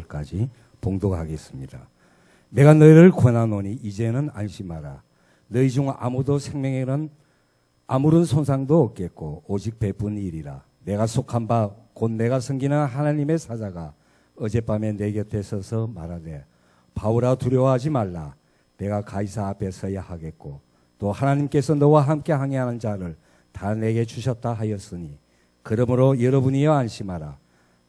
14절까지 봉독하겠습니다. 내가 너희를 권하노니 이제는 안심하라. 너희 중 아무도 생명에는 아무런 손상도 없겠고 오직 베푼 일이라. 내가 속한 바 곧 내가 섬기는 하나님의 사자가 어젯밤에 내 곁에 서서 말하되 바울아 두려워하지 말라. 내가 가이사 앞에 서야 하겠고 또 하나님께서 너와 함께 항해하는 자를 다 내게 주셨다 하였으니 그러므로 여러분이여 안심하라.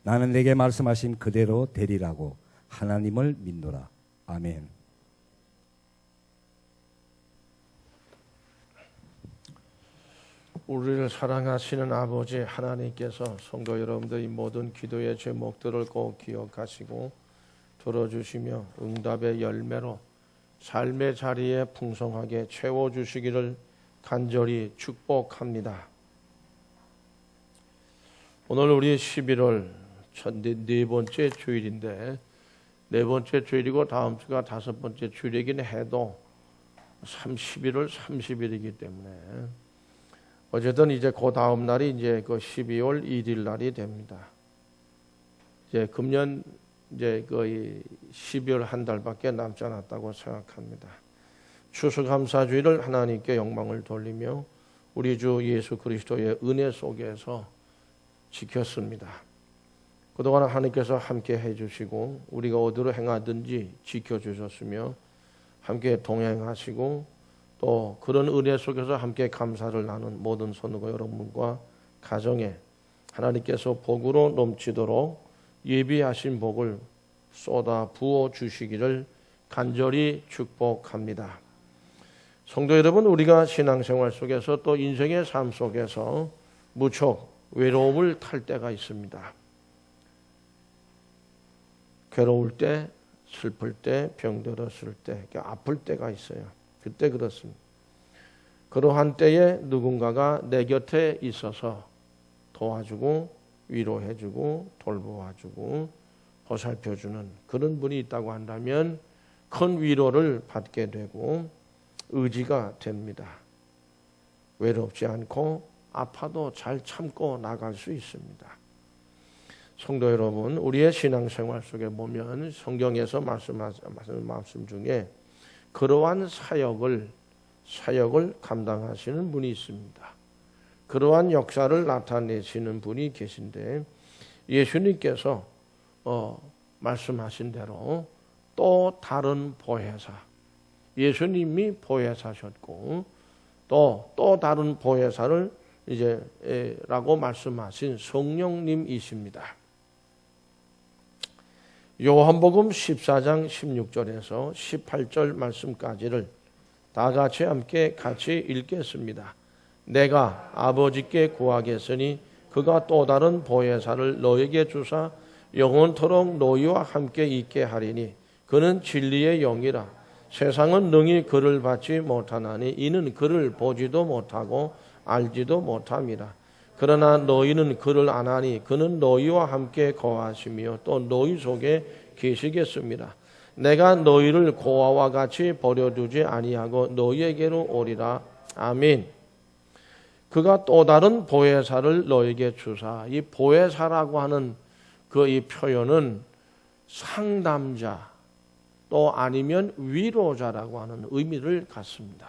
나는 내게 말씀하신 그대로 되리라고 하나님을 믿노라. 아멘. 우리를 사랑하시는 아버지 하나님께서 성도 여러분들의 모든 기도의 제목들을 꼭 기억하시고 들어주시며 응답의 열매로 삶의 자리에 풍성하게 채워주시기를 간절히 축복합니다. 오늘 우리 11월 네 번째 주일인데 네 번째 주일이고 다음 주가 다섯 번째 주일이긴 해도 11월 30일이기 때문에 어쨌든 이제 그 다음 날이 이제 그 12월 1일 날이 됩니다. 이제 금년 이제 거의 12월 한 달밖에 남지 않았다고 생각합니다. 추수감사주일을 하나님께 영광을 돌리며 우리 주 예수 그리스도의 은혜 속에서 지켰습니다. 그동안 하나님께서 함께 해주시고 우리가 어디로 행하든지 지켜주셨으며 함께 동행하시고 또 그런 은혜 속에서 함께 감사를 나눈 모든 성도 여러분과 가정에 하나님께서 복으로 넘치도록 예비하신 복을 쏟아 부어 주시기를 간절히 축복합니다. 성도 여러분, 우리가 신앙생활 속에서 또 인생의 삶 속에서 무척 외로움을 탈 때가 있습니다. 괴로울 때, 슬플 때, 병들었을 때, 아플 때가 있어요. 그때 그렇습니다. 그러한 때에 누군가가 내 곁에 있어서 도와주고 위로해주고 돌보아주고 보살펴주는 그런 분이 있다고 한다면 큰 위로를 받게 되고 의지가 됩니다. 외롭지 않고 아파도 잘 참고 나갈 수 있습니다. 성도 여러분, 우리의 신앙생활 속에 보면 성경에서 말씀 중에 그러한 사역을 감당하시는 분이 있습니다. 그러한 역사를 나타내시는 분이 계신데 예수님께서 말씀하신 대로 또 다른 보혜사, 예수님이 보혜사셨고 또 다른 보혜사를 이제 라고 말씀하신 성령님이십니다. 요한복음 14장 16절에서 18절 말씀까지를 다 같이 함께 읽겠습니다. 내가 아버지께 구하겠으니 그가 또 다른 보혜사를 너에게 주사 영원토록 너희와 함께 있게 하리니 그는 진리의 영이라. 세상은 능히 그를 받지 못하나니 이는 그를 보지도 못하고 알지도 못함이라. 그러나 너희는 그를 아나니 그는 너희와 함께 거하시며 또 너희 속에 계시겠습니다. 내가 너희를 고아와 같이 버려두지 아니하고 너희에게로 오리라. 아멘. 그가 또 다른 보혜사를 너에게 주사. 이 보혜사라고 하는 그 이 표현은 상담자 또 아니면 위로자라고 하는 의미를 갖습니다.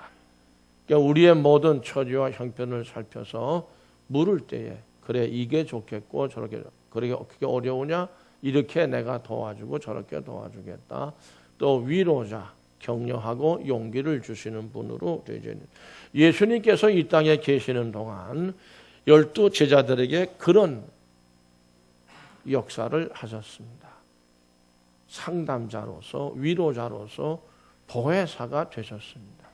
그러니까 우리의 모든 처지와 형편을 살펴서 물을 때에 그래 이게 좋겠고 저렇게 그러게 어떻게 어려우냐 이렇게 내가 도와주고 저렇게 도와주겠다. 또 위로자 격려하고 용기를 주시는 분으로 되죠. 예수님께서 이 땅에 계시는 동안 12 제자들에게 그런 역사를 하셨습니다. 상담자로서 위로자로서 보혜사가 되셨습니다.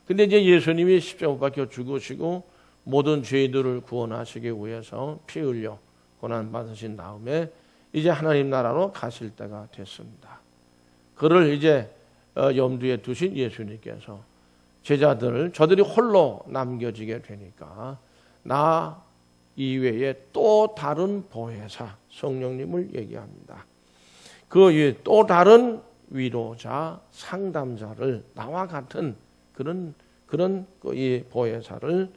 근데 이제 예수님이 십자가 못 박혀 죽으시고 모든 죄인들을 구원하시기 위해서 피 흘려 고난 받으신 다음에 이제 하나님 나라로 가실 때가 됐습니다. 그를 이제 염두에 두신 예수님께서 제자들을 저들이 홀로 남겨지게 되니까 나 이외에 또 다른 보혜사 성령님을 얘기합니다. 그 또 다른 위로자 상담자를 나와 같은 그런 이 보혜사를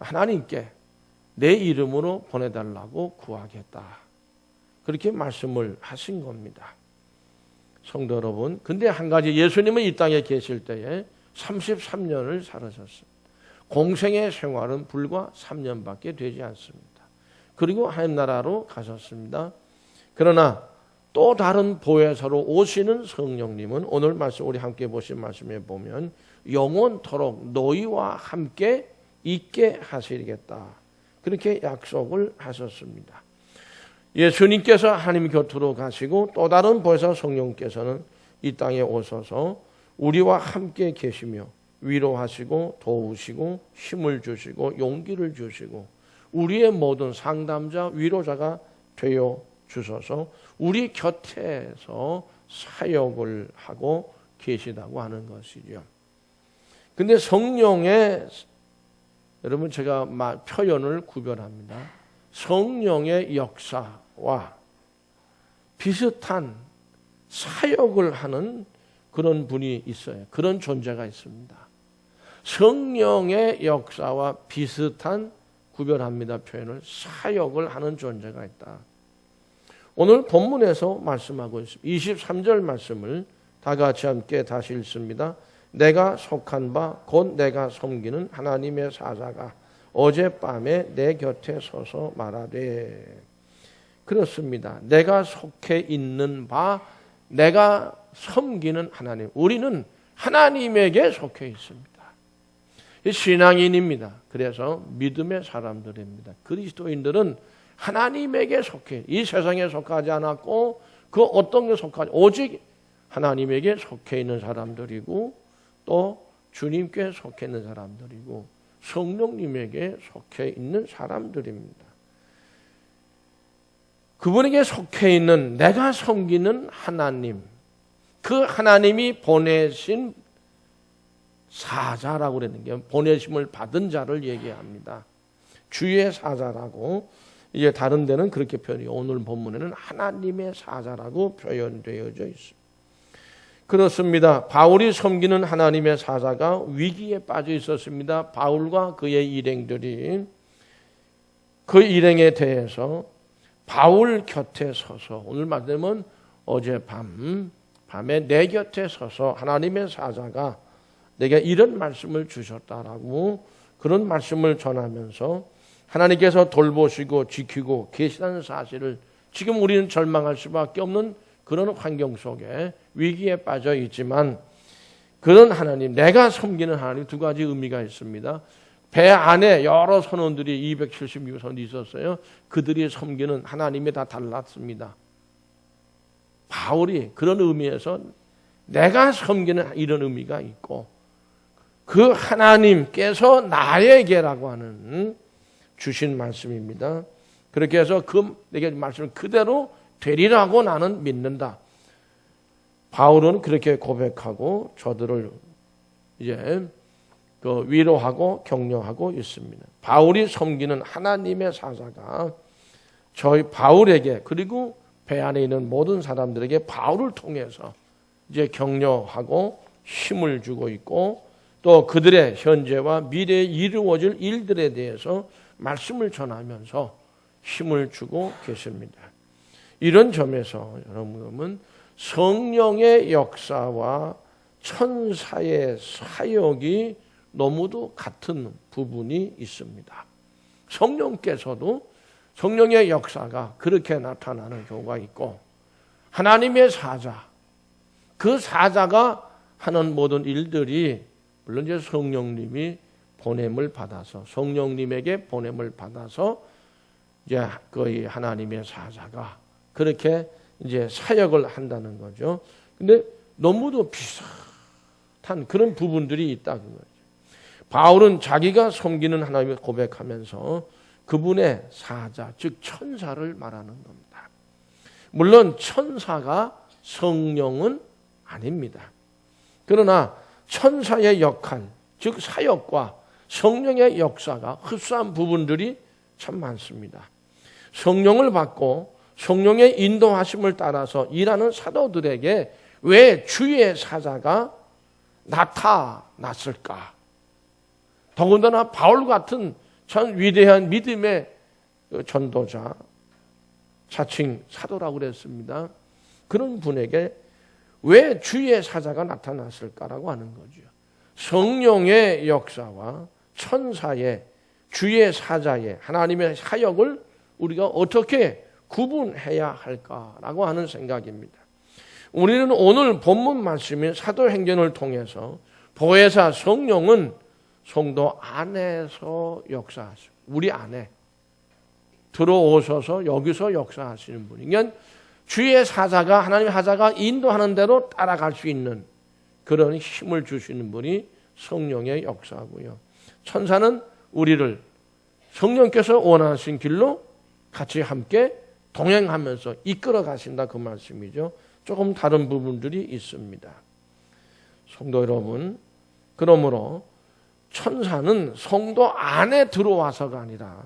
하나님께 내 이름으로 보내달라고 구하겠다. 그렇게 말씀을 하신 겁니다. 성도 여러분, 근데 한 가지, 예수님은 이 땅에 계실 때에 33년을 살으셨습니다. 공생의 생활은 불과 3년밖에 되지 않습니다. 그리고 하나님 나라로 가셨습니다. 그러나 또 다른 보혜사로 오시는 성령님은 오늘 말씀, 우리 함께 보신 말씀에 보면 영원토록 너희와 함께 있게 하시겠다, 그렇게 약속을 하셨습니다. 예수님께서 하나님 곁으로 가시고 또 다른 보혜사 성령께서는 이 땅에 오셔서 우리와 함께 계시며 위로하시고 도우시고 힘을 주시고 용기를 주시고 우리의 모든 상담자, 위로자가 되어 주셔서 우리 곁에서 사역을 하고 계시다고 하는 것이죠. 근데 성령의, 여러분 제가 표현을 구별합니다. 성령의 역사와 비슷한 사역을 하는 그런 분이 있어요. 그런 존재가 있습니다. 성령의 역사와 비슷한, 구별합니다, 표현을, 사역을 하는 존재가 있다. 오늘 본문에서 말씀하고 있습니다. 23절 말씀을 다 같이 함께 다시 읽습니다. 내가 속한 바 곧 내가 섬기는 하나님의 사자가 어젯밤에 내 곁에 서서 말하되. 그렇습니다. 내가 속해 있는 바, 내가 섬기는 하나님, 우리는 하나님에게 속해 있습니다. 신앙인입니다. 그래서 믿음의 사람들입니다. 그리스도인들은 하나님에게 속해, 이 세상에 속하지 않았고 그 어떤 게 속하지, 오직 하나님에게 속해 있는 사람들이고 또 주님께 속해 있는 사람들이고 성령님에게 속해 있는 사람들입니다. 그분에게 속해 있는, 내가 섬기는 하나님, 그 하나님이 보내신 사자라고 그러는 게 보내심을 받은 자를 얘기합니다. 주의 사자라고, 이제 다른 데는 그렇게 표현해요. 오늘 본문에는 하나님의 사자라고 표현되어져 있습니다. 그렇습니다. 바울이 섬기는 하나님의 사자가 위기에 빠져 있었습니다. 바울과 그의 일행들이 그 일행에 대해서 바울 곁에 서서, 오늘 말하면 어젯밤에 내 곁에 서서 하나님의 사자가 내게 이런 말씀을 주셨다라고, 그런 말씀을 전하면서 하나님께서 돌보시고 지키고 계시다는 사실을, 지금 우리는 절망할 수밖에 없는 그런 환경 속에 위기에 빠져 있지만 그런 하나님, 내가 섬기는 하나님, 두 가지 의미가 있습니다. 배 안에 여러 선원들이 276선이 있었어요. 그들이 섬기는 하나님이 다 달랐습니다. 바울이 그런 의미에서 내가 섬기는 이런 의미가 있고, 그 하나님께서 나에게라고 하는 주신 말씀입니다. 그렇게 해서 내게 말씀을 그대로 되리라고 나는 믿는다. 바울은 그렇게 고백하고 저들을 이제 위로하고 격려하고 있습니다. 바울이 섬기는 하나님의 사자가 저희 바울에게, 그리고 배 안에 있는 모든 사람들에게 바울을 통해서 이제 격려하고 힘을 주고 있고, 또 그들의 현재와 미래에 이루어질 일들에 대해서 말씀을 전하면서 힘을 주고 계십니다. 이런 점에서 여러분은 성령의 역사와 천사의 사역이 너무도 같은 부분이 있습니다. 성령께서도, 성령의 역사가 그렇게 나타나는 경우가 있고, 하나님의 사자, 그 사자가 하는 모든 일들이 물론 이제 성령님이 보냄을 받아서, 성령님에게 보냄을 받아서 이제 거의 하나님의 사자가 그렇게 이제 사역을 한다는 거죠. 근데 너무도 비슷한 그런 부분들이 있다는 거죠. 바울은 자기가 섬기는 하나님을 고백하면서 그분의 사자, 즉 천사를 말하는 겁니다. 물론 천사가 성령은 아닙니다. 그러나 천사의 역할, 즉 사역과 성령의 역사가 흡사한 부분들이 참 많습니다. 성령을 받고 성령의 인도하심을 따라서 일하는 사도들에게 왜 주의 사자가 나타났을까? 더군다나 바울 같은 참 위대한 믿음의 전도자, 자칭 사도라고 그랬습니다. 그런 분에게 왜 주의 사자가 나타났을까라고 하는 거죠. 성령의 역사와 천사의 주의 사자의 하나님의 사역을 우리가 어떻게 구분해야 할까라고 하는 생각입니다. 우리는 오늘 본문 말씀인 사도행전을 통해서 보혜사 성령은 성도 안에서 역사하시고 우리 안에 들어오셔서 여기서 역사하시는 분이, 그러니까 주의 사자가 하나님의 사자가 인도하는 대로 따라갈 수 있는 그런 힘을 주시는 분이 성령의 역사고요. 천사는 우리를 성령께서 원하신 길로 같이 함께 동행하면서 이끌어 가신다 그 말씀이죠. 조금 다른 부분들이 있습니다. 성도 여러분, 그러므로 천사는 성도 안에 들어와서가 아니라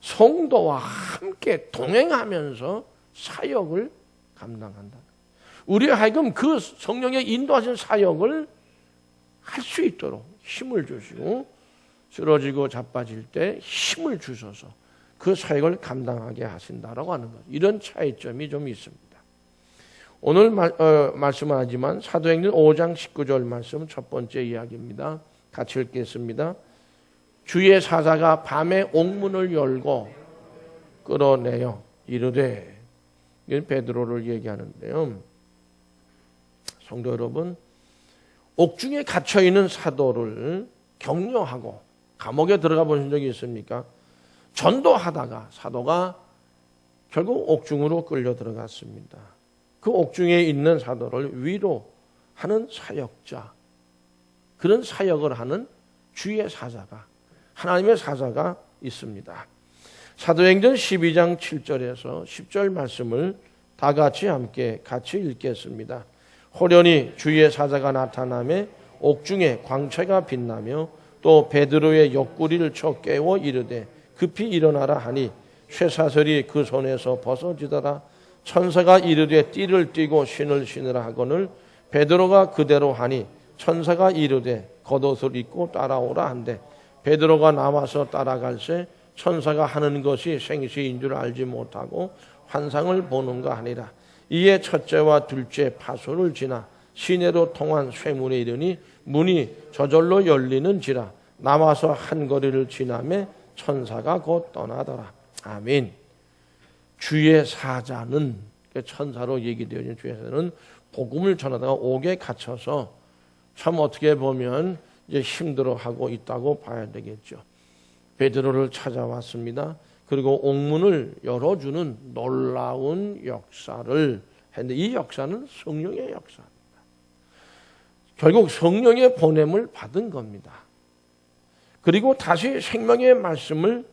성도와 함께 동행하면서 사역을 감당한다. 우리 하여금 그 성령의 인도하신 사역을 할 수 있도록 힘을 주시고 쓰러지고 자빠질 때 힘을 주셔서 그 사역을 감당하게 하신다라고 하는 것. 이런 차이점이 좀 있습니다. 오늘 말씀은 하지만 사도행전 5장 19절 말씀 첫 번째 이야기입니다. 같이 읽겠습니다. 주의 사자가 밤에 옥문을 열고 끌어내어 이르되, 이건 베드로를 얘기하는데요. 성도 여러분, 옥중에 갇혀있는 사도를 격려하고 감옥에 들어가 보신 적이 있습니까? 전도하다가 사도가 결국 옥중으로 끌려 들어갔습니다. 그 옥중에 있는 사도를 위로하는 사역자, 그런 사역을 하는 주의 사자가, 하나님의 사자가 있습니다. 사도행전 12장 7절에서 10절 말씀을 다 같이 읽겠습니다. 호련히 주의 사자가 나타나매 옥중에 광채가 빛나며 또 베드로의 옆구리를 쳐 깨워 이르되 급히 일어나라 하니 쇠사슬이 그 손에서 벗어지더라. 천사가 이르되 띠를 띠고 신을 신으라 하거늘 베드로가 그대로 하니 천사가 이르되 겉옷을 입고 따라오라 한대 베드로가 나와서 따라갈새 천사가 하는 것이 생시인 줄 알지 못하고 환상을 보는가 하니라. 이에 첫째와 둘째 파수를 지나 시내로 통한 쇠문에 이르니 문이 저절로 열리는지라. 나와서 한 거리를 지나매 천사가 곧 떠나더라. 아멘. 주의 사자는, 천사로 얘기되어 있는 주의 사자는 복음을 전하다가 옥에 갇혀서 참 어떻게 보면 이제 힘들어하고 있다고 봐야 되겠죠. 베드로를 찾아왔습니다. 그리고 옥문을 열어주는 놀라운 역사를 했는데 이 역사는 성령의 역사입니다. 결국 성령의 보냄을 받은 겁니다. 그리고 다시 생명의 말씀을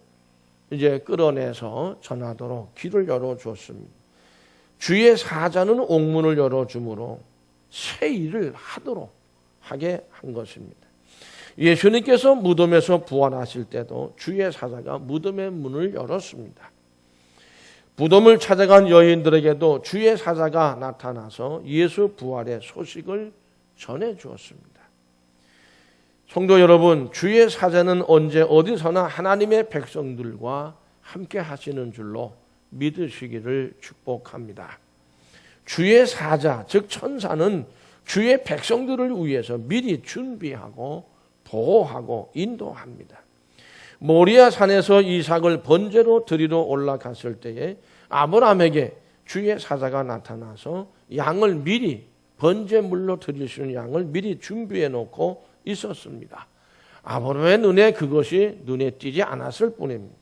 이제 끌어내서 전하도록 길을 열어주었습니다. 주의 사자는 옥문을 열어주므로 새 일을 하게 한 것입니다. 예수님께서 무덤에서 부활하실 때도 주의 사자가 무덤의 문을 열었습니다. 무덤을 찾아간 여인들에게도 주의 사자가 나타나서 예수 부활의 소식을 전해 주었습니다. 성도 여러분, 주의 사자는 언제 어디서나 하나님의 백성들과 함께 하시는 줄로 믿으시기를 축복합니다. 주의 사자, 즉 천사는 주의 백성들을 위해서 미리 준비하고 보호하고 인도합니다. 모리아 산에서 이삭을 번제로 드리러 올라갔을 때에 아브라함에게 주의 사자가 나타나서 양을 미리 번제물로 드릴 수 있는 양을 미리 준비해 놓고 있었습니다. 아브라함의 눈에 그것이 눈에 띄지 않았을 뿐입니다.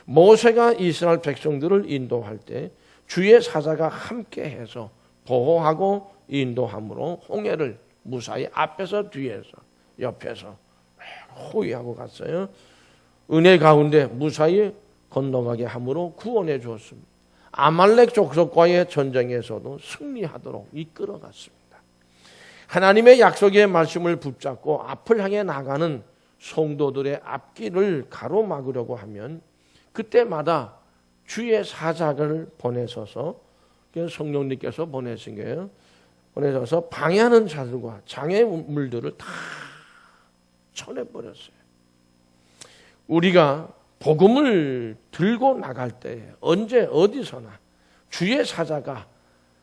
모세가 이스라엘 백성들을 인도할 때 주의 사자가 함께해서 보호하고 인도함으로 홍해를 무사히 앞에서 뒤에서 옆에서 호위하고 갔어요. 은혜 가운데 무사히 건너가게 함으로 구원해 주었습니다. 아말렉 족속과의 전쟁에서도 승리하도록 이끌어 갔습니다. 하나님의 약속의 말씀을 붙잡고 앞을 향해 나가는 성도들의 앞길을 가로막으려고 하면 그때마다 주의 사자를 보내셔서 성령님께서 보내신 거예요. 보내셔서 방해하는 자들과 장애물들을 다 쳐내버렸어요. 우리가 복음을 들고 나갈 때 언제 어디서나 주의 사자가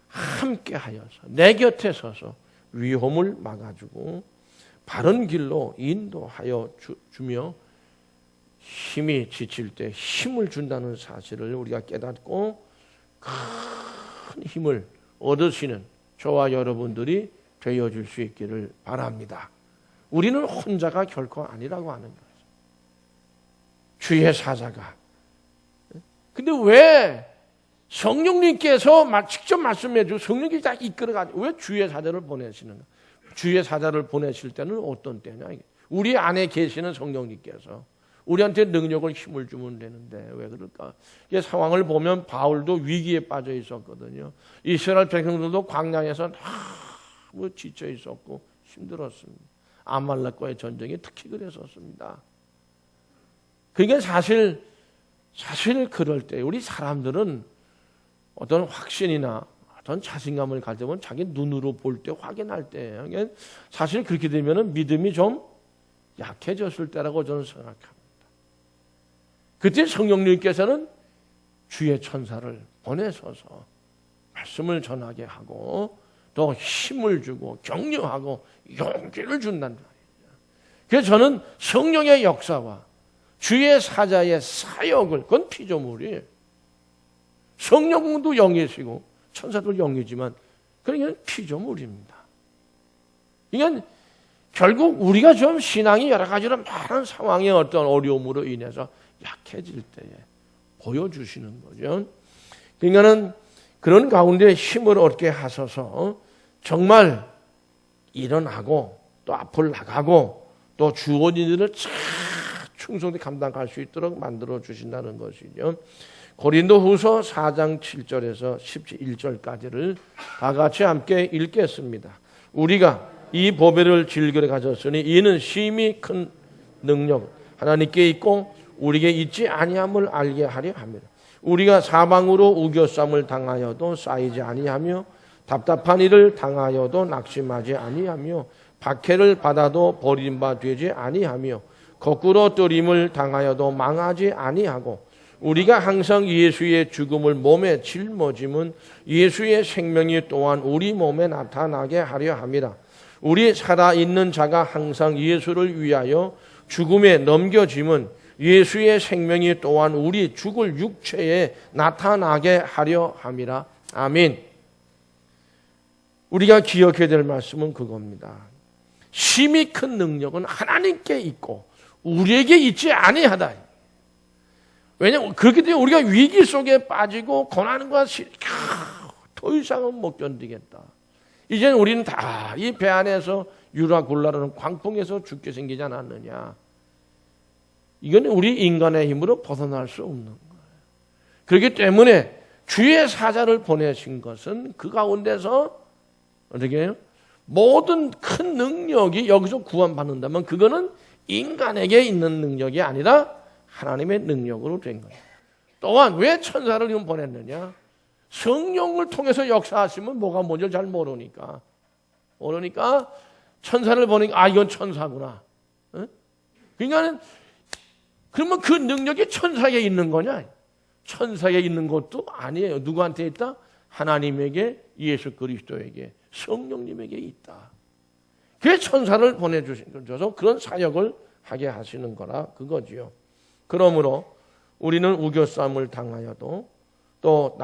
함께 하여서 내 곁에 서서 위험을 막아주고 바른 길로 인도하여 주며 힘이 지칠 때 힘을 준다는 사실을 우리가 깨닫고 큰 힘을 얻으시는 저와 여러분들이 되어줄 수 있기를 바랍니다. 우리는 혼자가 결코 아니라고 하는 거예요. 주의 사자가. 근데 왜 성령님께서 직접 말씀해 주고 성령님이 다 이끌어가지고 왜 주의 사자를 보내시는가? 주의 사자를 보내실 때는 어떤 때냐? 우리 안에 계시는 성령님께서 우리한테 능력을 힘을 주면 되는데 왜 그럴까? 이 상황을 보면 바울도 위기에 빠져 있었거든요. 이스라엘 백성들도 광야에서 너무 지쳐 있었고 힘들었습니다. 아말렉과의 전쟁이 특히 그랬었습니다. 그러니까 사실 그럴 때 우리 사람들은 어떤 확신이나 어떤 자신감을 가질 때 보면 자기 눈으로 볼 때 확인할 때 사실 그렇게 되면 믿음이 좀 약해졌을 때라고 저는 생각합니다. 그때 성령님께서는 주의 천사를 보내셔서 말씀을 전하게 하고 또 힘을 주고 격려하고 용기를 준다는 말이죠. 그래서 저는 성령의 역사와 주의 사자의 사역을 그건 피조물이에요. 성령도 영이시고 천사도 영이지만 그건 피조물입니다. 이건 결국 우리가 좀 신앙이 여러 가지로 많은 상황의 어떤 어려움으로 인해서 약해질 때에 보여주시는 거죠. 그러니까는 그런 가운데 힘을 얻게 하셔서 정말 일어나고 또 앞을 나가고 또 주어진 일을 충성히 감당할 수 있도록 만들어 주신다는 것이죠. 고린도후서 4장 7절에서 11절까지를 다 같이 함께 읽겠습니다. 우리가 이 보배를 즐겨 가졌으니 이는 심히 큰 능력 하나님께 있고 우리에게 있지 아니함을 알게 하려 합니다. 우리가 사방으로 우겨쌈을 당하여도 쌓이지 아니하며 답답한 일을 당하여도 낙심하지 아니하며 박해를 받아도 버림바 되지 아니하며 거꾸로 뜨림을 당하여도 망하지 아니하고 우리가 항상 예수의 죽음을 몸에 짊어짐은 예수의 생명이 또한 우리 몸에 나타나게 하려 합니다. 우리 살아있는 자가 항상 예수를 위하여 죽음에 넘겨짐은 예수의 생명이 또한 우리 죽을 육체에 나타나게 하려 함이라. 아멘. 우리가 기억해야 될 말씀은 그겁니다. 심히 큰 능력은 하나님께 있고 우리에게 있지 아니하다. 왜냐하면 그렇기 때문에 우리가 위기 속에 빠지고 고난과 더 이상은 못 견디겠다. 이제는 우리는 다 이 배 안에서 유라굴라라는 광풍에서 죽게 생기지 않았느냐. 이건 우리 인간의 힘으로 벗어날 수 없는 거예요. 그렇기 때문에 주의 사자를 보내신 것은 그 가운데서 어떻게 해요? 모든 큰 능력이 여기서 구원받는다면 그거는 인간에게 있는 능력이 아니라 하나님의 능력으로 된 거예요. 또한 왜 천사를 지금 보냈느냐? 성령을 통해서 역사하시면 뭐가 뭔지 잘 모르니까 천사를 보니까 이건 천사구나. 응? 그러니까는 그러면 그 능력이 천사에 있는 거냐? 천사에 있는 것도 아니에요. 누구한테 있다? 하나님에게, 예수 그리스도에게, 성령님에게 있다. 그래서 천사를 보내주셔서 그런 사역을 하게 하시는 거라 그거지요. 그러므로 우리는 우겨쌈을 당하여도 또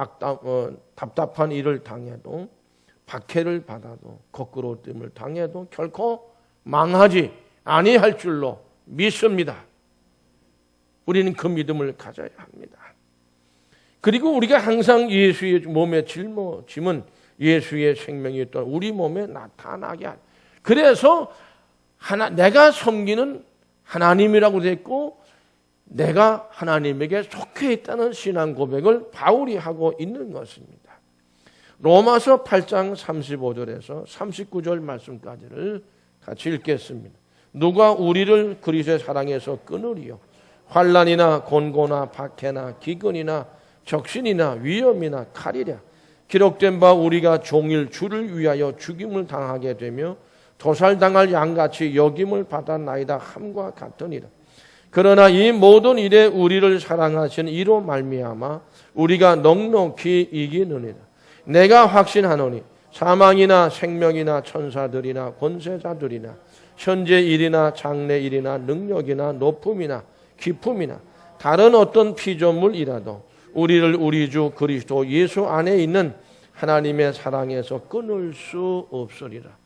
답답한 일을 당해도 박해를 받아도 거꾸로 뜸을 당해도 결코 망하지 아니할 줄로 믿습니다. 우리는 그 믿음을 가져야 합니다. 그리고 우리가 항상 예수의 몸에 짊어짐은 예수의 생명이 또 우리 몸에 나타나게 하는. 그래서 내가 섬기는 하나님이라고 됐고 내가 하나님에게 속해 있다는 신앙 고백을 바울이 하고 있는 것입니다. 로마서 8장 35절에서 39절 말씀까지를 같이 읽겠습니다. 누가 우리를 그리스도의 사랑에서 끊으리요? 환난이나 곤고나 박해나 기근이나 적신이나 위험이나 칼이랴. 기록된 바 우리가 종일 주를 위하여 죽임을 당하게 되며 도살당할 양같이 여김을 받았나이다 함과 같으니라. 그러나 이 모든 일에 우리를 사랑하신 이로 말미암아 우리가 넉넉히 이기느니라. 내가 확신하노니 사망이나 생명이나 천사들이나 권세자들이나 현재 일이나 장래 일이나 능력이나 높음이나 깊음이나 다른 어떤 피조물이라도 우리를 우리 주 그리스도 예수 안에 있는 하나님의 사랑에서 끊을 수 없으리라.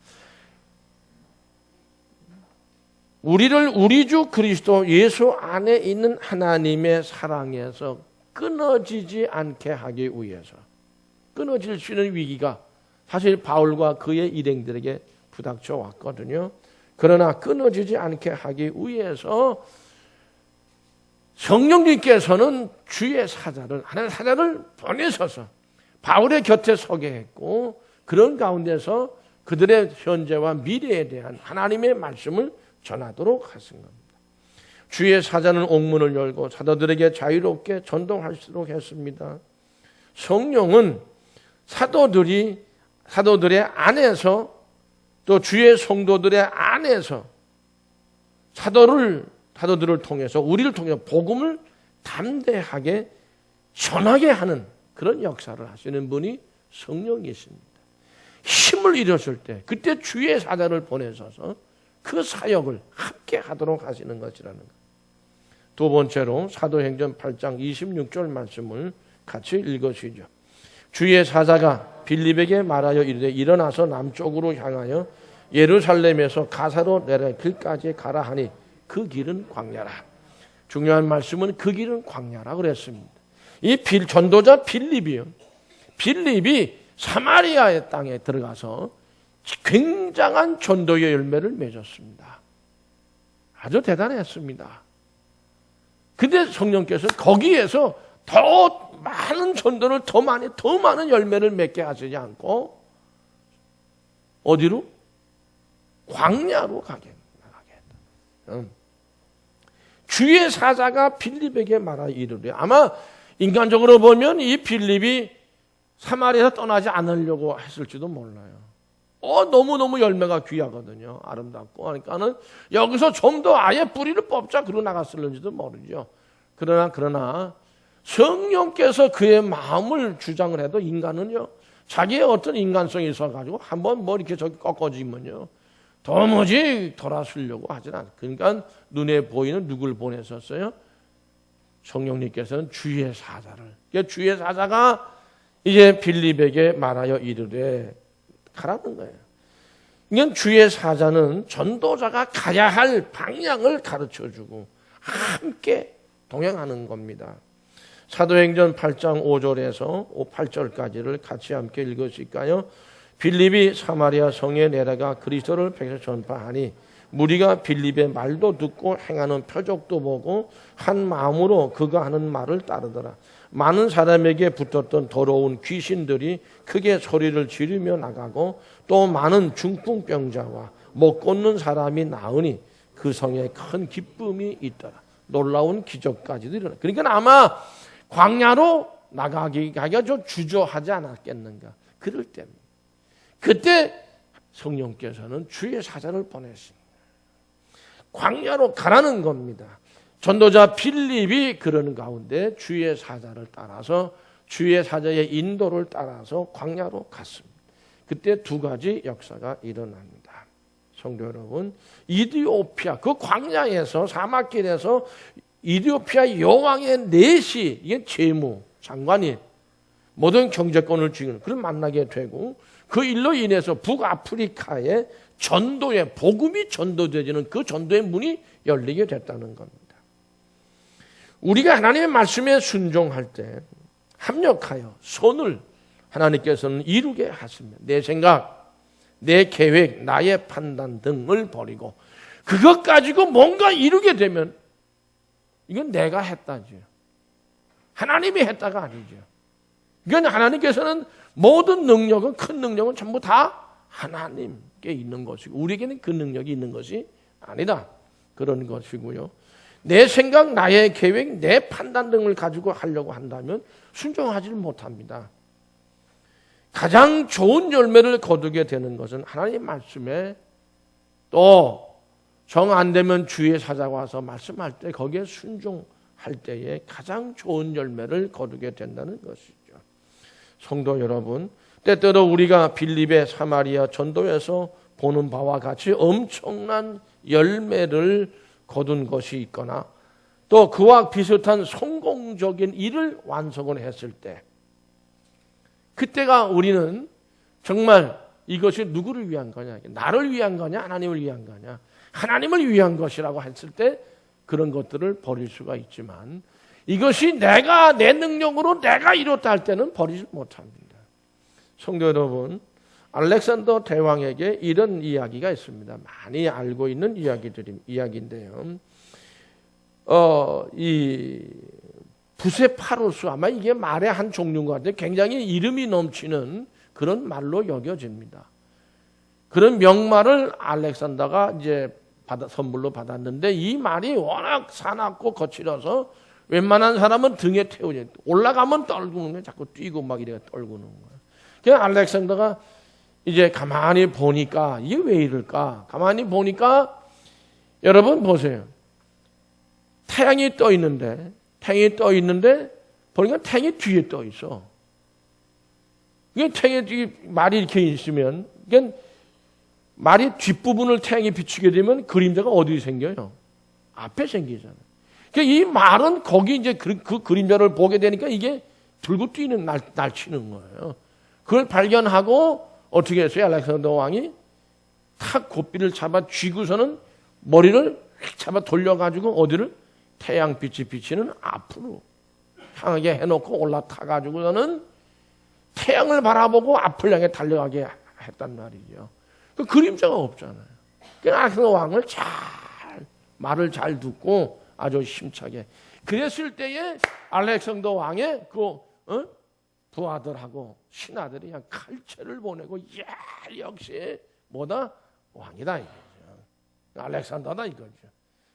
우리를 우리 주 그리스도 예수 안에 있는 하나님의 사랑에서 끊어지지 않게 하기 위해서, 끊어질 수 있는 위기가 사실 바울과 그의 일행들에게 부닥쳐 왔거든요. 그러나 끊어지지 않게 하기 위해서 성령님께서는 주의 사자를, 하나님의 사자를 보내셔서 바울의 곁에 서게 했고, 그런 가운데서 그들의 현재와 미래에 대한 하나님의 말씀을 전하도록 하신 겁니다. 주의 사자는 옥문을 열고 사도들에게 자유롭게 전동할 수 했습니다. 성령은 사도들의 안에서, 또 주의 성도들의 안에서 사도들을 통해서, 우리를 통해서 복음을 담대하게 전하게 하는 그런 역사를 하시는 분이 성령이십니다. 힘을 잃었을 때 그때 주의 사자를 보내셔서 그 사역을 함께 하도록 하시는 것이라는 것. 두 번째로 사도행전 8장 26절 말씀을 같이 읽으시죠. 주의 사자가 빌립에게 말하여 이르되 일어나서 남쪽으로 향하여 예루살렘에서 가사로 내려 길까지 가라 하니 그 길은 광야라. 중요한 말씀은 그 길은 광야라 그랬습니다. 이 전도자 빌립이 사마리아의 땅에 들어가서 굉장한 전도의 열매를 맺었습니다. 아주 대단했습니다. 근데 성령께서 거기에서 더 많은 전도를, 더 많은 열매를 맺게 하시지 않고 어디로? 광야로 가게 했다. 주의 사자가 빌립에게 말하 이르되, 아마 인간적으로 보면 이 빌립이 사마리아에서 떠나지 않으려고 했을지도 몰라요. 너무너무 열매가 귀하거든요. 아름답고. 그러니까는 여기서 좀 더 아예 뿌리를 뽑자 그러고 나갔을는지도 모르죠. 그러나 성령께서 그의 마음을 주장을 해도 인간은요, 자기의 어떤 인간성이 있어가지고 한번 뭐 이렇게 저기 꺾어지면요, 도무지 돌아서려고 하진 않아요. 그러니까 눈에 보이는 누굴 보내셨어요? 성령님께서는 주의 사자를. 그러니까 주의 사자가 이제 빌립에게 말하여 이르되 가라는 거예요. 그러니까 주의 사자는 전도자가 가야 할 방향을 가르쳐주고 함께 동행하는 겁니다. 사도행전 8장 5절에서 8절까지를 같이 함께 읽으실까요? 빌립이 사마리아 성에 내려가 그리스도를 백성 전파하니 무리가 빌립의 말도 듣고 행하는 표적도 보고 한 마음으로 그가 하는 말을 따르더라. 많은 사람에게 붙었던 더러운 귀신들이 크게 소리를 지르며 나가고 또 많은 중풍병자와 못 걷는 사람이 나으니 그 성에 큰 기쁨이 있더라. 놀라운 기적까지도 일어나. 그러니까 아마 광야로 나가기가 좀 주저하지 않았겠는가. 그럴 때입니다. 그때 성령께서는 주의 사자를 보내십니다. 광야로 가라는 겁니다. 전도자 빌립이 그런 가운데 주의 사자를 따라서, 주의 사자의 인도를 따라서 광야로 갔습니다. 그때 두 가지 역사가 일어납니다. 성도 여러분, 이디오피아, 그 광야에서, 사막길에서 이디오피아 여왕의 넷이, 이게 재무 장관이 모든 경제권을 쥐는 그를 만나게 되고, 그 일로 인해서 북아프리카의 전도의 복음이 전도되지는 그 전도의 문이 열리게 됐다는 겁니다. 우리가 하나님의 말씀에 순종할 때 합력하여 손을 하나님께서는 이루게 하십니다. 내 생각, 내 계획, 나의 판단 등을 버리고 그것 가지고 뭔가 이루게 되면 이건 내가 했다죠. 하나님이 했다가 아니죠. 이건 하나님께서는 모든 능력은, 큰 능력은 전부 다 하나님께 있는 것이고 우리에게는 그 능력이 있는 것이 아니다. 그런 것이고요. 내 생각, 나의 계획, 내 판단 등을 가지고 하려고 한다면 순종하지를 못합니다. 가장 좋은 열매를 거두게 되는 것은 하나님 말씀에, 또 정 안 되면 주의 사자가 와서 말씀할 때 거기에 순종할 때에 가장 좋은 열매를 거두게 된다는 것이죠. 성도 여러분, 때때로 우리가 빌립의 사마리아 전도에서 보는 바와 같이 엄청난 열매를 거둔 것이 있거나 또 그와 비슷한 성공적인 일을 완성을 했을 때 그때가 우리는 정말 이것이 누구를 위한 거냐, 나를 위한 거냐, 하나님을 위한 거냐, 하나님을 위한 것이라고 했을 때 그런 것들을 버릴 수가 있지만 이것이 내가 내 능력으로 내가 이뤘다 할 때는 버리지 못합니다. 성도 여러분, 알렉산더 대왕에게 이런 이야기가 있습니다. 많이 알고 있는 이야기인데요. 이 부세파루스, 아마 이게 말의 한 종류인 것 같아요. 굉장히 이름이 넘치는 그런 말로 여겨집니다. 그런 명말을 알렉산더가 이제 선물로 받았는데 이 말이 워낙 사납고 거칠어서 웬만한 사람은 등에 태우지, 올라가면 떨구는 거야. 자꾸 뛰고 막 이래 떨구는 거야. 그래서 알렉산더가 이제 가만히 보니까 이게 왜 이럴까? 가만히 보니까 여러분 보세요. 태양이 떠 있는데 보니까 태양이 뒤에 떠 있어. 이게 태양이 뒤에 말이 이렇게 있으면 그러니까 말이 뒷부분을 태양이 비추게 되면 그림자가 어디 생겨요? 앞에 생기잖아요. 그러니까 이 말은 거기 이제 그 그림자를 보게 되니까 이게 들고 뛰는 날치는 거예요. 그걸 발견하고 어떻게 했어요? 알렉산더 왕이 탁 고삐를 잡아 쥐고서는 머리를 휙 잡아 돌려가지고 어디를? 태양빛이 비치는 앞으로 향하게 해놓고 올라타가지고서는 태양을 바라보고 앞을 향해 달려가게 했단 말이죠. 그 그림자가 없잖아요. 그러니까 알렉산더 왕을 말을 잘 듣고 아주 힘차게. 그랬을 때에 알렉산더 왕의 부하들하고 신하들이 그냥 칼채를 보내고, 이야, 역시 뭐다? 왕이다 이거죠. 알렉산더다 이거죠.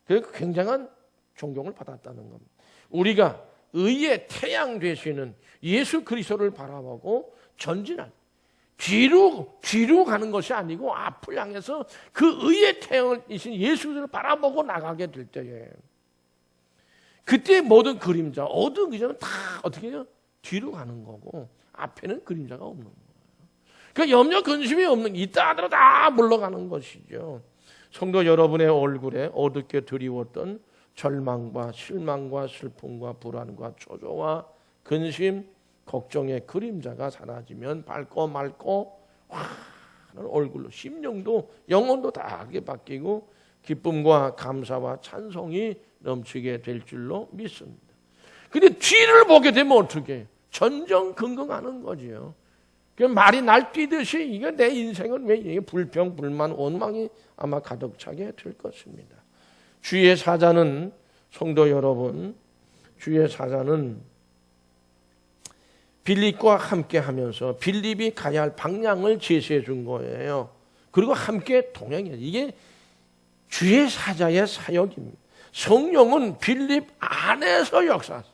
그래서 굉장한 존경을 받았다는 겁니다. 우리가 의의 태양 되시는 예수 그리스도를 바라보고 전진할, 뒤로 가는 것이 아니고 앞을 향해서 그 의의 태양이신 예수를 바라보고 나가게 될 때에 그때 모든 그림자, 어두운 그림자는 다 어떻게 해요? 뒤로 가는 거고 앞에는 그림자가 없는 거예요. 그러니까 염려 근심이 없는, 이따 하더라도 다 물러가는 것이죠. 성도 여러분의 얼굴에 어둡게 드리웠던 절망과 실망과 슬픔과 불안과 초조와 근심, 걱정의 그림자가 사라지면 밝고 맑고 환한 얼굴로 심령도 영혼도 다르게 바뀌고 기쁨과 감사와 찬송이 넘치게 될 줄로 믿습니다. 근데 뒤를 보게 되면 어떻게 해요? 전전긍긍하는 거지요. 말이 날뛰듯이 이게 내 인생은 왜 이게 불평, 불만, 원망이 아마 가득 차게 될 것입니다. 주의 사자는, 성도 여러분, 주의 사자는 빌립과 함께 하면서 빌립이 가야 할 방향을 제시해 준 거예요. 그리고 함께 동행해요. 이게 주의 사자의 사역입니다. 성령은 빌립 안에서 역사하세요.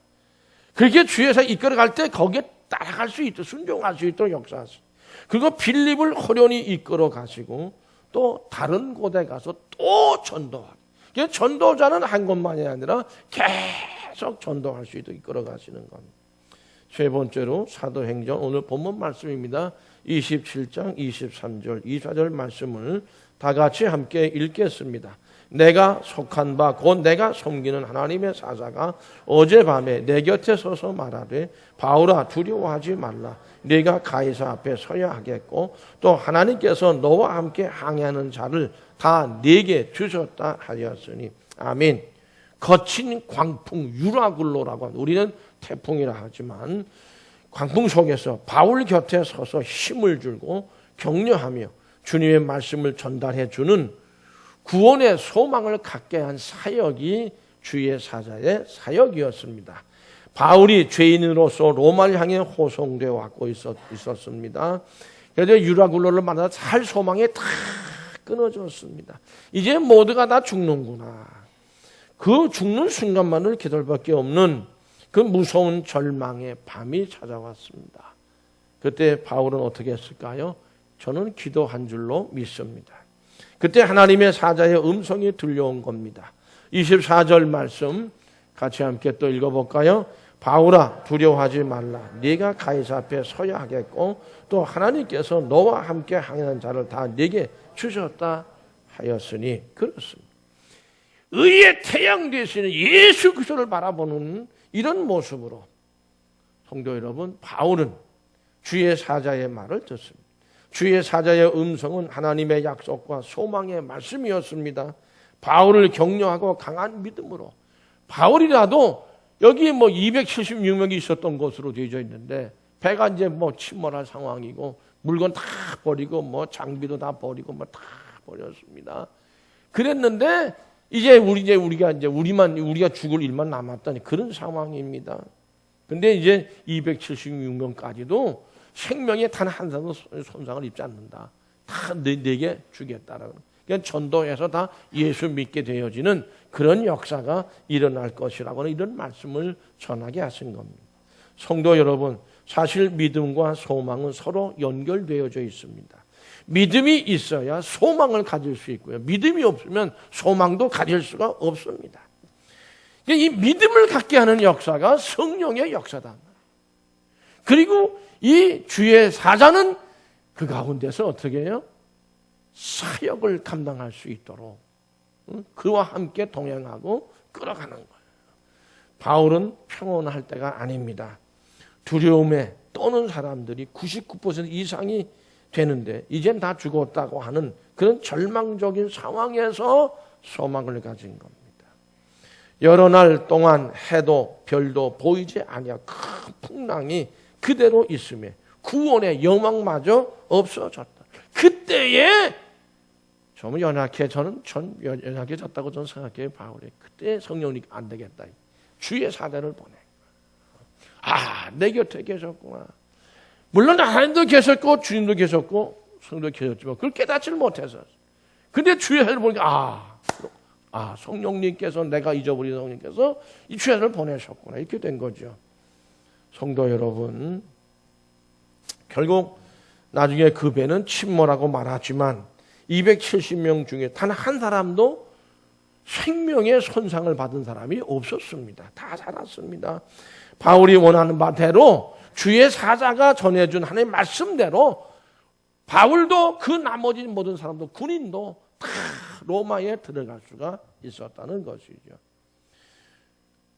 그렇게 주의 사자 이끌어갈 때 거기에 따라갈 수 있도록, 순종할 수 있도록 역사하세요. 그리고 빌립을 호련히 이끌어 가시고 또 다른 곳에 가서 또 전도하고, 전도자는 한 곳만이 아니라 계속 전도할 수 있도록 이끌어 가시는 겁니다. 세 번째로 사도행전 오늘 본문 말씀입니다. 27장 23절 24절 말씀을 다 같이 함께 읽겠습니다. 내가 속한 바 곧 내가 섬기는 하나님의 사자가 어젯밤에 내 곁에 서서 말하되 바울아 두려워하지 말라. 네가 가이사 앞에 서야 하겠고 또 하나님께서 너와 함께 항해하는 자를 다 네게 주셨다 하였으니 아멘. 거친 광풍 유라굴로라고 합니다. 우리는 태풍이라 하지만 광풍 속에서 바울 곁에 서서 힘을 주고 격려하며 주님의 말씀을 전달해 주는 구원의 소망을 갖게 한 사역이 주의 사자의 사역이었습니다. 바울이 죄인으로서 로마를 향해 호송되어 왔고 있었습니다. 그래서 유라굴로를 만나 살 소망이 다 끊어졌습니다. 이제 모두가 다 죽는구나. 그 죽는 순간만을 기다릴 밖에 없는 그 무서운 절망의 밤이 찾아왔습니다. 그때 바울은 어떻게 했을까요? 저는 기도한 줄로 믿습니다. 그때 하나님의 사자의 음성이 들려온 겁니다. 24절 말씀 같이 함께 또 읽어볼까요? 바울아 두려워하지 말라. 네가 가이사 앞에 서야 하겠고 또 하나님께서 너와 함께 항해하는 자를 다 네게 주셨다 하였으니 그렇습니다. 의의 태양 되시는 예수 그리스도를 바라보는 이런 모습으로 성도 여러분, 바울은 주의 사자의 말을 듣습니다. 주의 사자의 음성은 하나님의 약속과 소망의 말씀이었습니다. 바울을 격려하고 강한 믿음으로, 바울이라도 여기 276명이 있었던 것으로 되어져 있는데 배가 이제 침몰할 상황이고 물건 다 버리고 장비도 다 버리고 다 버렸습니다. 그랬는데 우리가 죽을 일만 남았다니 그런 상황입니다. 근데 이제 276명까지도 생명에 단 한 사람도 손상을 입지 않는다. 다 내게 주겠다라고. 그러니까 전도해서 다 예수 믿게 되어지는 그런 역사가 일어날 것이라고는 이런 말씀을 전하게 하신 겁니다. 성도 여러분, 사실 믿음과 소망은 서로 연결되어져 있습니다. 믿음이 있어야 소망을 가질 수 있고요. 믿음이 없으면 소망도 가질 수가 없습니다. 이 믿음을 갖게 하는 역사가 성령의 역사다. 그리고 이 주의 사자는 그 가운데서 어떻게 해요? 사역을 감당할 수 있도록 그와 함께 동행하고 끌어가는 거예요. 바울은 평온할 때가 아닙니다. 두려움에 떠는 사람들이 99% 이상이 되는데 이젠 다 죽었다고 하는 그런 절망적인 상황에서 소망을 가진 겁니다. 여러 날 동안 해도 별도 보이지 아니하 큰 풍랑이 그대로 있음에 구원의 영광마저 없어졌다. 그때에 좀 연약해졌다고 저는 생각해요. 바울이 그때 성령님이 안 되겠다. 주의 사자를 보내. 내 곁에 계셨구나. 물론 하나님도 계셨고 주님도 계셨고 성도 계셨지만 그걸 깨닫지를 못해서. 근데 주의 사자를 보니까 성령님께서 내가 잊어버린 성령님께서 이 주의 사자를 보내셨구나. 이렇게 된 거죠. 성도 여러분, 결국 나중에 그 배는 침몰하고 말았지만 270명 중에 단 한 사람도 생명의 손상을 받은 사람이 없었습니다. 다 살았습니다. 바울이 원하는 바대로 주의 사자가 전해준 하나님의 말씀대로 바울도 그 나머지 모든 사람도 군인도 다 로마에 들어갈 수가 있었다는 것이죠.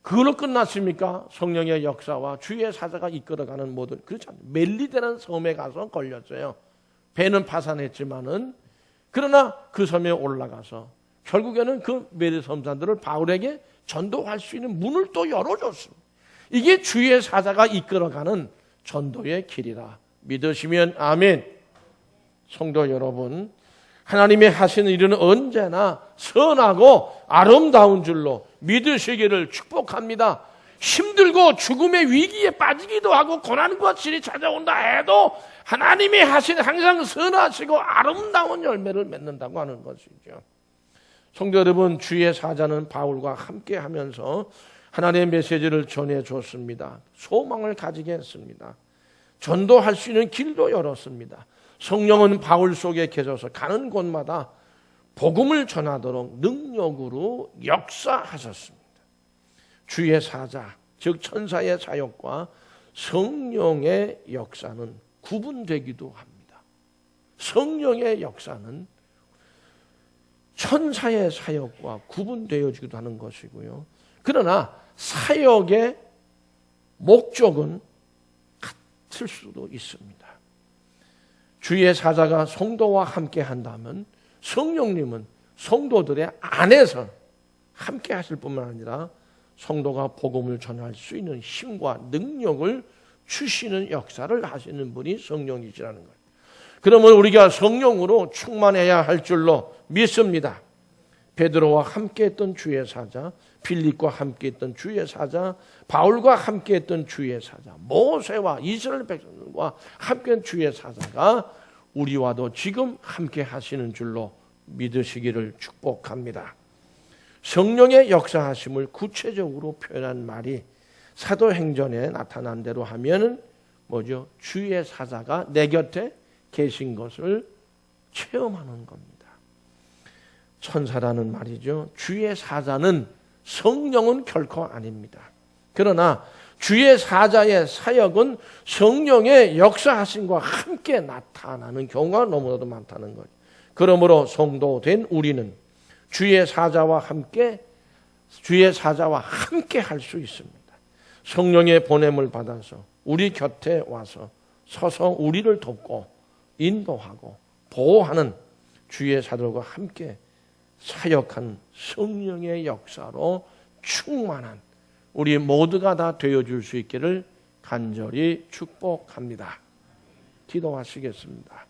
그걸로 끝났습니까? 성령의 역사와 주의 사자가 이끌어가는 모든, 그렇지 않아요. 멜리데라는 섬에 가서 걸렸어요. 배는 파산했지만은 그러나 그 섬에 올라가서 결국에는 그 멜리 섬산들을 바울에게 전도할 수 있는 문을 또 열어줬습니다. 이게 주의 사자가 이끌어가는 전도의 길이라 믿으시면 아멘. 성도 여러분, 하나님의 하시는 일은 언제나 선하고 아름다운 줄로 믿으시기를 축복합니다. 힘들고 죽음의 위기에 빠지기도 하고 고난과 질이 찾아온다 해도 하나님이 하시는 항상 선하시고 아름다운 열매를 맺는다고 하는 것이죠. 성도 여러분, 주의 사자는 바울과 함께 하면서 하나님의 메시지를 전해줬습니다. 소망을 가지게 했습니다. 전도할 수 있는 길도 열었습니다. 성령은 바울 속에 계셔서 가는 곳마다 복음을 전하도록 능력으로 역사하셨습니다. 주의 사자, 즉 천사의 사역과 성령의 역사는 구분되기도 합니다. 성령의 역사는 천사의 사역과 구분되어지기도 하는 것이고요. 그러나 사역의 목적은 같을 수도 있습니다. 주의 사자가 성도와 함께 한다면 성령님은 성도들의 안에서 함께 하실 뿐만 아니라 성도가 복음을 전할 수 있는 힘과 능력을 주시는 역사를 하시는 분이 성령이시라는 거예요. 그러면 우리가 성령으로 충만해야 할 줄로 믿습니다. 베드로와 함께했던 주의 사자, 빌립과 함께했던 주의 사자, 바울과 함께했던 주의 사자, 모세와 이스라엘 백성들과 함께한 주의 사자가 우리와도 지금 함께 하시는 줄로 믿으시기를 축복합니다. 성령의 역사하심을 구체적으로 표현한 말이 사도행전에 나타난 대로 하면은 뭐죠? 주의 사자가 내 곁에 계신 것을 체험하는 겁니다. 천사라는 말이죠. 주의 사자는 성령은 결코 아닙니다. 그러나 주의 사자의 사역은 성령의 역사하심과 함께 나타나는 경우가 너무나도 많다는 거죠. 그러므로 성도된 우리는 주의 사자와 함께 할 수 있습니다. 성령의 보냄을 받아서 우리 곁에 와서 서서 우리를 돕고 인도하고 보호하는 주의 사들과 함께 사역한 성령의 역사로 충만한 우리 모두가 다 되어줄 수 있기를 간절히 축복합니다. 기도하시겠습니다.